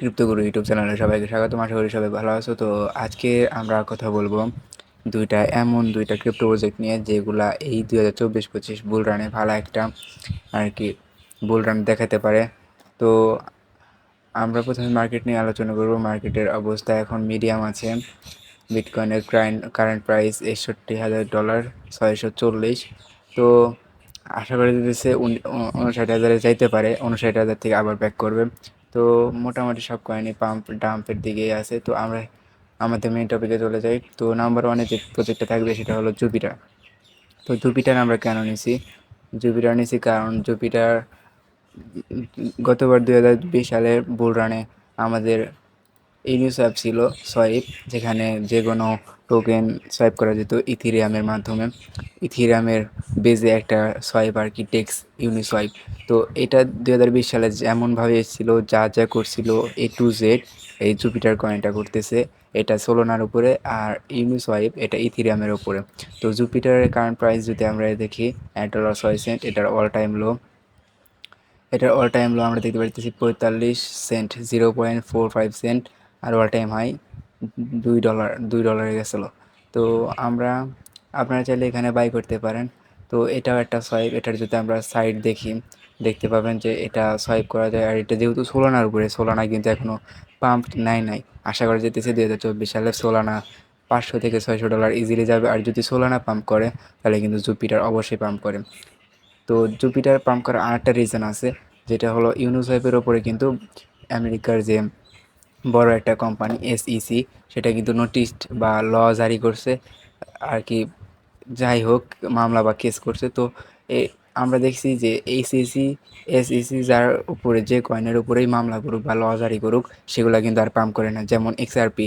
ক্রিপ্টোগুরু YouTube চ্যানেলে সবাইকে স্বাগতম। আশা করি সবাই ভালো আছো। তো আজকে আমরা কথা বলবো দুইটা ক্রিপ্টো প্রজেক্ট নিয়ে, যেগুলা এই 2024-25 বুল রানে ভালো একটা আর কি বুল রান দেখাতে পারে। তো আমরা প্রথমে মার্কেট নিয়ে আলোচনা করব। মার্কেটের অবস্থা এখন মিডিয়াম আছে। বিটকয়েনের কারেন্ট প্রাইস $61,000, 640। তো আশা করা যেতেছে 59,000-এ যাইতে পারে, 59,000 থেকে আবার ব্যাক করবে। তো মোটামুটি সব কয়েনই পাম্প ডাম্পের দিকেই আছে। তো আমরা আমাদের মেইন টপিকে চলে যাই। তো নাম্বার ওয়ানে যে প্রজেক্টটা থাকবে সেটা হলো জুপিটার। তো জুপিটার আমরা কেন নিছি? জুপিটার নিছি কারণ জুপিটার গতবার 2020 সালের বুল রানে আমাদের ইউনিসোয়াপ ছিল সোয়াইপ, যেখানে যে কোনো টোকেন সোয়াইপ করা যেত ইথিরিয়ামের মাধ্যমে। ইথিরিয়ামের বেজে একটা সোয়াইপ আর কি, টেক্স ইউনিসোয়াইপ। তো এটা 2020 সালে যেমনভাবে এসেছিল, যা যা করছিল এ টু জেড, এই জুপিটার কয়েনটা করতেছে। এটা সোলোনার উপরে, আর ইউনিসোয়াইপ এটা ইথিরিয়ামের উপরে। তো জুপিটারের কারেন্ট প্রাইস যদি আমরা দেখি, $1.06, এটার অল টাইম লো আমরা দেখতে পাচ্ছি 45 সেন্ট, 0.45 সেন্ট। আর অল টাইম হাই $2 গেছিলো। তো আপনারা চাইলে এখানে বাই করতে পারেন। তো এটাও একটা সোয়াইপ। এটার যদি আমরা সাইড দেখি, দেখতে পাবেন যে এটা সোয়াইপ করা যায়। আর এটা যেহেতু সোলানার উপরে, সোলানা কিন্তু এখনও পাম্প নাই। আশা করা যেতেছে 2024 সালে সোলানা $500 থেকে $600 ইজিলি যাবে। আর যদি সোলানা পাম্প করে তাহলে কিন্তু জুপিটার অবশ্যই পাম্প করে। তো জুপিটার পাম্প করার আরেকটা রিজন আছে, যেটা হলো ইউনিসোয়াইপের ওপরে কিন্তু আমেরিকার যে বড় একটা কোম্পানি এসইসি, সেটা কিন্তু নোটিশ বা ল জারি করছে আর কি। যাই হোক, মামলা বা কেস করছে। তো এ আমরা দেখছি যে এসইসি যার উপরে, যে কয়েনের উপরেই মামলা করুক বা ল জারি করুক, সেগুলো কিন্তু আর পাম্প করে না। যেমন এক্সআরপি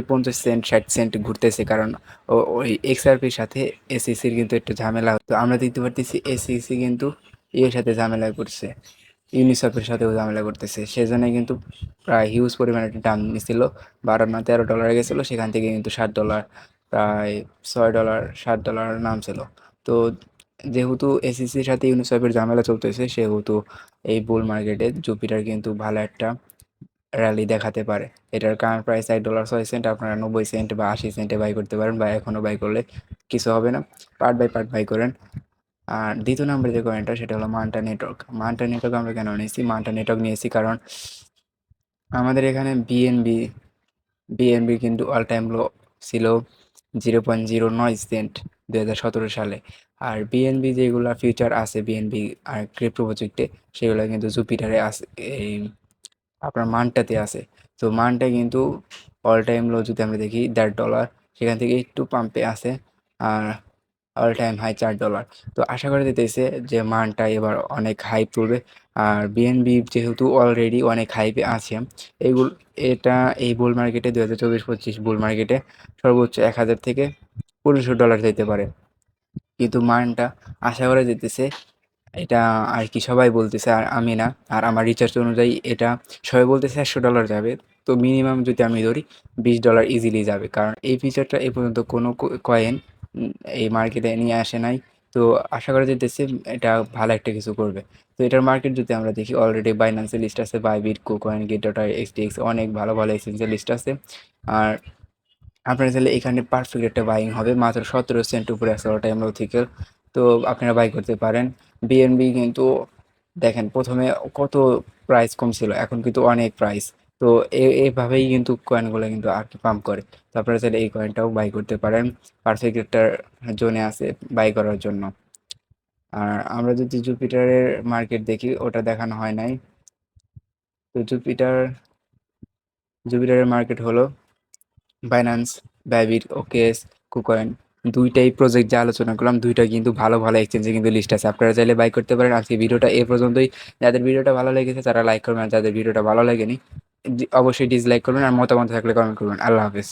50 সেন্ট 60 সেন্ট ঘুরতেছে, কারণ ওই এক্সআরপির সাথে এসইসির কিন্তু একটু ঝামেলা। তো আমরা দেখতে পারতেছি এসইসি কিন্তু এর সাথে ঝামেলা করছে, ইউনিসেফের সাথেও ঝামেলা করতেছে। সেজন্য কিন্তু প্রায় হিউজ পরিমাণে একটা দাম নিছিল, $12 না $13 গেছিলো। সেখান থেকে কিন্তু $7, প্রায় $6 নামছিল। তো যেহেতু এসিসির সাথে ইউনিসেফের ঝামেলা চলতেছে, সেহেতু এই বুল মার্কেটে জুপিটার কিন্তু ভালো একটা র্যালি দেখাতে পারে। এটার কারেন্ট প্রাইস $1.06। আপনারা 90 সেন্ট বা 80 সেন্টে বাই করতে পারেন, বা এখনও বাই করলে কিছু হবে না। পার্ট বাই পার্ট বাই করেন। আর দ্বিতীয় নম্বরে যে কয়েনটা, সেটা হলো মান্টা নেটওয়ার্ক। মান্টা নেটওয়ার্ক আমরা কেন নিয়েছি? মান্টা নেটওয়ার্ক নিয়েছি কারণ আমাদের এখানে বিএনবি কিন্তু অল টাইম লো ছিল 0.09 সেন্ট 2017 সালে। আর বিএনবি যেগুলা ফিউচার আছে, বিএনবি আর ক্রিপ্টো প্রজেক্টে, সেগুলো কিন্তু জুপিটারে আছে, এই আপনার মানটাতে আছে। তো মানটা কিন্তু অল টাইম লো যদি আমরা দেখি $1.5, সেখান থেকে একটু পাম্পে আছে। আর অল টাইম হাই $4। তো আশা করা যেতেছে যে মানটা এবার অনেক হাইপ তুলবে। আর বিএনবি যেহেতু অলরেডি অনেক হাইপে আছে, এগুলো এটা এই বুল মার্কেটে 2024-25 বুল মার্কেটে সর্বোচ্চ 1,000 থেকে $1,500 যেতে পারে। কিন্তু মানটা আশা করা যেতেছে, এটা আর কি সবাই বলতেছে, আর আমি না, আর আমার রিসার্চ অনুযায়ী এটা সবাই বলতেছে $100 যাবে। তো মিনিমাম যদি আমি ধরি $20 ইজিলি যাবে, কারণ এই ফিচারটা এ পর্যন্ত কোনো কয়েন এই মার্কেটে নিয়ে আসে নাই। তো আশা করা যেতেছে এটা ভালো একটা কিছু করবে। তো এটার মার্কেট যদি আমরা দেখি, অলরেডি বাইন্যান্সে লিস্ট আছে, বাইবিট, কুকয়েন, গেটডটা, এক্সটিএক্স, অনেক ভালো ভালো এক্সচেঞ্জের লিস্ট আছে। আর আপনারা চাইলে এখানে পারফেক্ট একটা বাইং হবে, মাত্র 17 সেন্ট উপরে আছে অল টাইম লো থেকে। তো আপনারা বাই করতে পারেন। বিএনবি কিন্তু দেখেন প্রথমে কত প্রাইস কম ছিল, এখন কিন্তু অনেক প্রাইস। তো এইভাবেই কিন্তু কয়েনগুলো কিন্তু আর কি পাম্প করে। তো আপনারা চাইলে এই কয়েনটাও বাই করতে পারেন, পারফেক্ট একটা জোনে আছে বাই করার জন্য। আর আমরা যদি জুপিটারের মার্কেট দেখি, ওটা দেখানো হয় নাই। তো জুপিটারের মার্কেট হলো বাইন্যান্স, বাইবিট, ওকেএস, কুকয়েন, দুইটাই প্রজেক্ট যা আলোচনা করলাম, দুইটা কিন্তু ভালো ভালো এক্সচেঞ্জে কিন্তু লিস্ট আছে। আপনারা চাইলে বাই করতে পারেন। আজকে ভিডিওটা এ পর্যন্তই। যাদের ভিডিওটা ভালো লেগেছে তারা লাইক করবেন, আর যাদের ভিডিওটা ভালো লাগেনি অবশ্যই ডিসলাইক করবেন। আর মতামত থাকলে কমেন্ট করবেন। আল্লাহ হাফেজ।